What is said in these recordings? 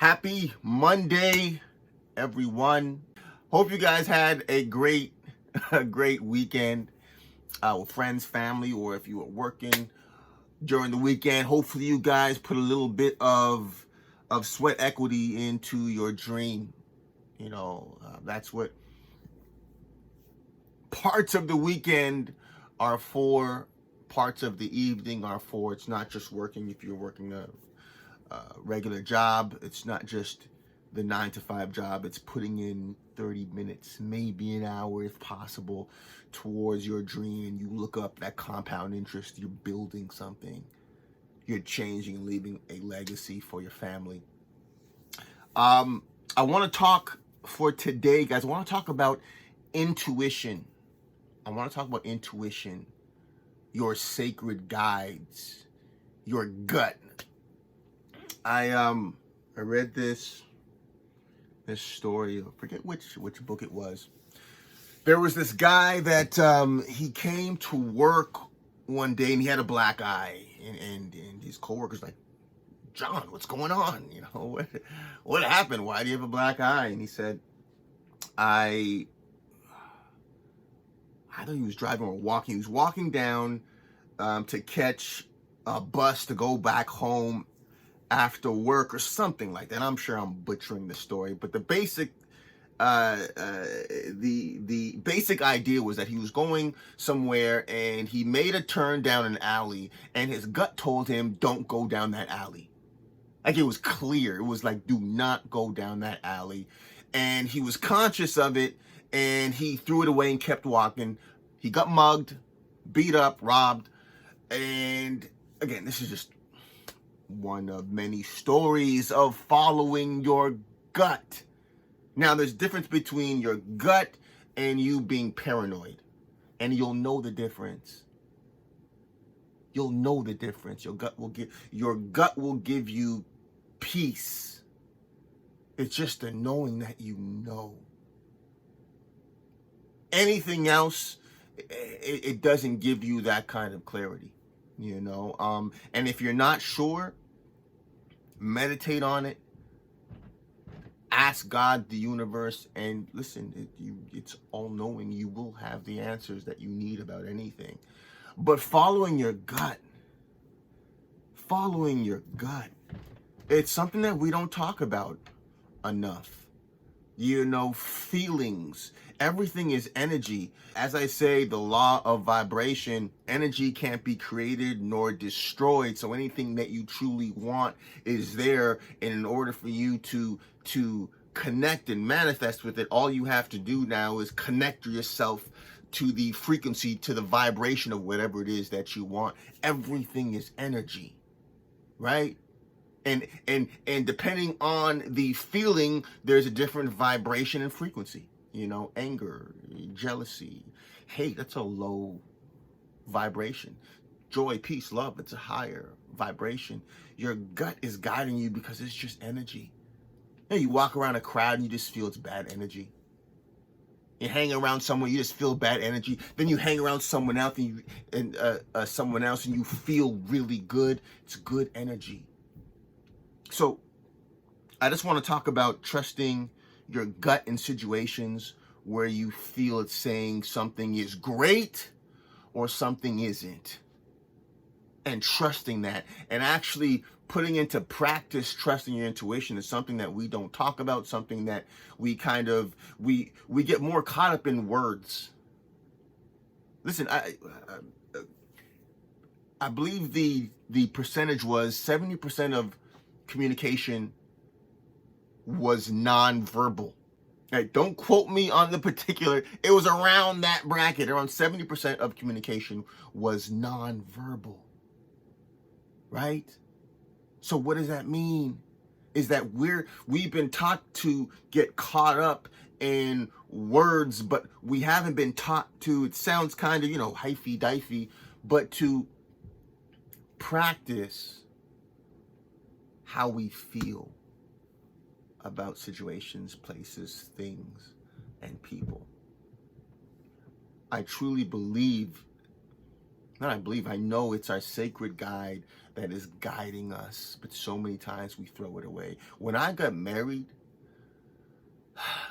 Happy Monday, everyone. Hope you guys had a great, a great weekend with friends, family, or if you were working during the weekend. Hopefully, you guys put a little bit of sweat equity into your dream. That's what parts of the weekend are for. Parts of the evening are for. It's not just working. If you're working a regular job, it's not just the 9 to 5 job. It's putting in 30 minutes, maybe an hour if possible, towards your dream. And you look up that compound interest. You're building something. You're changing and leaving a legacy for your family. I want to talk for today, guys. I want to talk about intuition. Your sacred guides, your gut. I read this story. I forget which book it was. There was this guy that he came to work one day and he had a black eye, and his coworkers like, John, what's going on? What happened? Why do you have a black eye? And he said, I thought he was driving or walking. He was walking down to catch a bus to go back home after work or something like that. I'm sure I'm butchering the story, but the basic the basic idea was that he was going somewhere and he made a turn down an alley, and his gut told him, don't go down that alley. Like, it was clear. It was like, do not go down that alley. And he was conscious of it, and he threw it away and kept walking. He got mugged, beat up, robbed. And again, this is just one of many stories of following your gut. Now, there's a difference between your gut and you being paranoid. And you'll know the difference. You'll know the difference. Your gut will give you peace. It's just the knowing that you know. Anything else, it doesn't give you that kind of clarity, and if you're not sure, meditate on it, ask God, the universe, and listen, it's all knowing. You will have the answers that you need about anything. But following your gut, it's something that we don't talk about enough. Feelings. Everything is energy. As I say, the law of vibration, energy can't be created nor destroyed. So anything that you truly want is there. And in order for you to connect and manifest with it, all you have to do now is connect yourself to the frequency, to the vibration of whatever it is that you want. Everything is energy, right? And depending on the feeling, there's a different vibration and frequency. Anger, jealousy, hate, that's a low vibration. Joy, peace, love, it's a higher vibration. Your gut is guiding you because it's just energy. You walk around a crowd and you just feel it's bad energy. You hang around someone, you just feel bad energy. Then you hang around someone else and you feel really good. It's good energy. So I just want to talk about trusting your gut in situations where you feel it's saying something is great or something isn't. And trusting that, and actually putting into practice trusting your intuition is something that we don't talk about, something that we we get more caught up in words. Listen, I believe the percentage was 70% of communication was nonverbal. Right, don't quote me on the particular. It was around that bracket. Around 70% of communication was nonverbal. Right? So what does that mean? Is that we've been taught to get caught up in words, but we haven't been taught to, it sounds kind of, hyphy-difey, but to practice how we feel about situations, places, things, and people. I truly believe not I believe, I know it's our sacred guide that is guiding us, but so many times we throw it away. When I got married,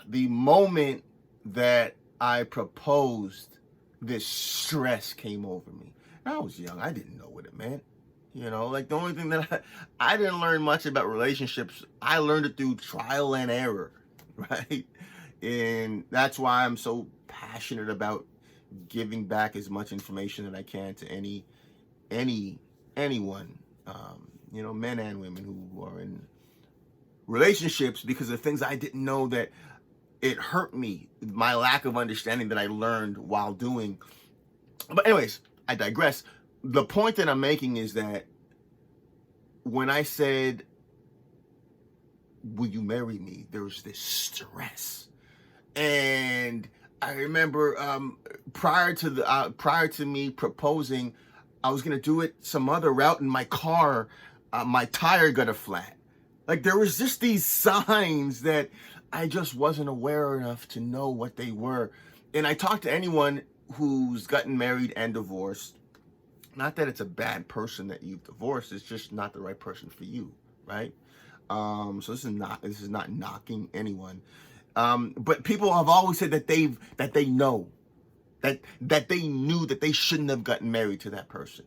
the moment that I proposed, this stress came over me. And I was young, I didn't know what it meant. Like the only thing that I didn't learn much about relationships. I learned it through trial and error, right? And that's why I'm so passionate about giving back as much information that I can to anyone, men and women who are in relationships, because of things I didn't know, that it hurt me, my lack of understanding that I learned while doing. But anyways, I digress. The point that I'm making is that when I said, will you marry me, there was this stress. And I remember prior to me proposing, I was gonna do it some other route in my car. My tire got a flat. Like, there was just these signs that I just wasn't aware enough to know what they were. And I talk to anyone who's gotten married and divorced. Not that it's a bad person that you've divorced, it's just not the right person for you, right? So this is not knocking anyone. But people have always said that they know that they knew that they shouldn't have gotten married to that person.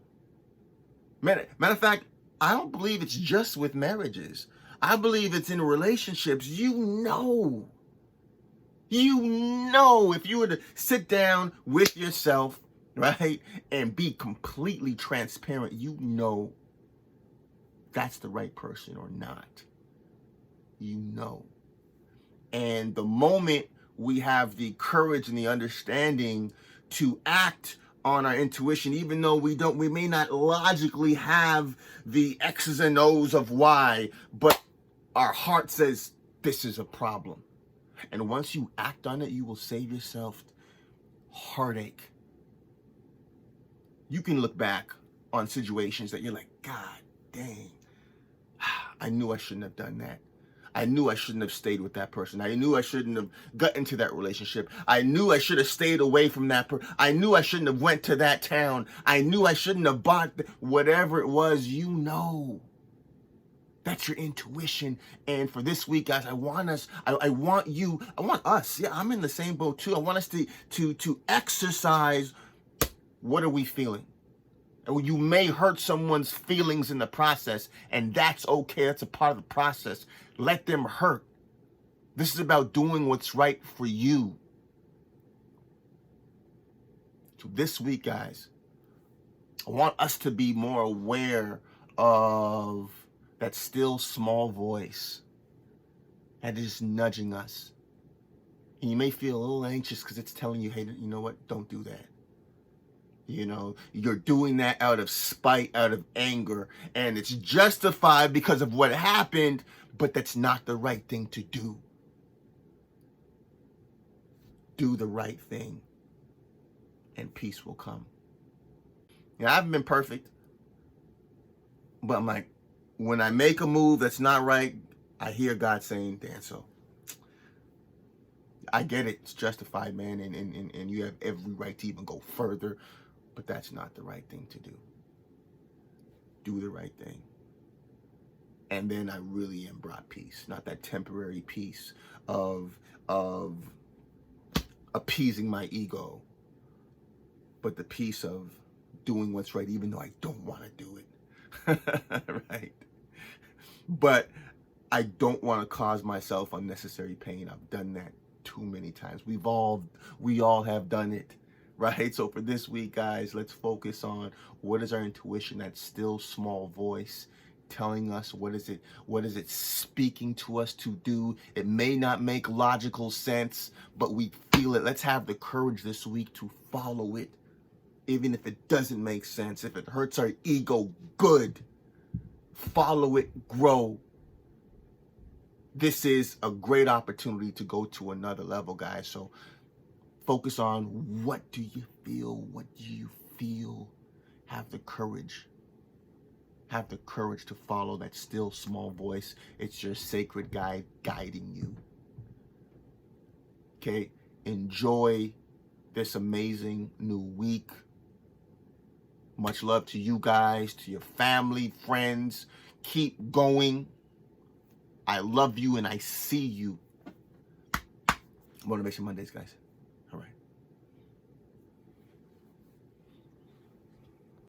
Matter of fact, I don't believe it's just with marriages. I believe it's in relationships. If you were to sit down with yourself, right, and be completely transparent, that's the right person or not. And the moment we have the courage and the understanding to act on our intuition, even though we may not logically have the X's and O's of why, but our heart says this is a problem. And once you act on it, you will save yourself heartache. You can look back on situations that you're like, God dang, I knew I shouldn't have done that. I knew I shouldn't have stayed with that person. I knew I shouldn't have got into that relationship. I knew I should have stayed away from that person. I knew I shouldn't have went to that town. I knew I shouldn't have bought whatever it was. That's your intuition. And for this week, guys, I want us, yeah, I'm in the same boat too. I want us to exercise, what are we feeling? And you may hurt someone's feelings in the process, and that's okay. That's a part of the process. Let them hurt. This is about doing what's right for you. So this week, guys, I want us to be more aware of that still small voice that is nudging us. And you may feel a little anxious because it's telling you, hey, you know what? Don't do that. You're doing that out of spite, out of anger, and it's justified because of what happened, but that's not the right thing to do. Do the right thing, and peace will come. I haven't been perfect, but I'm like, when I make a move that's not right, I hear God saying, Dan, so I get it. It's justified, man, and you have every right to even go further. But that's not the right thing to do. Do the right thing. And then I really am brought peace. Not that temporary peace of appeasing my ego, but the peace of doing what's right even though I don't want to do it. Right? But I don't want to cause myself unnecessary pain. I've done that too many times. We all have done it. Right? So for this week, guys, let's focus on what is our intuition, that still small voice telling us, what is it speaking to us to do. It may not make logical sense, but we feel it. Let's have the courage this week to follow it, even if it doesn't make sense. If it hurts our ego, good. Follow it, grow. This is a great opportunity to go to another level, guys. So focus on, what do you feel? What do you feel? Have the courage. Have the courage to follow that still small voice. It's your sacred guide guiding you. Okay? Enjoy this amazing new week. Much love to you guys, to your family, friends. Keep going. I love you and I see you. Motivation Mondays, guys.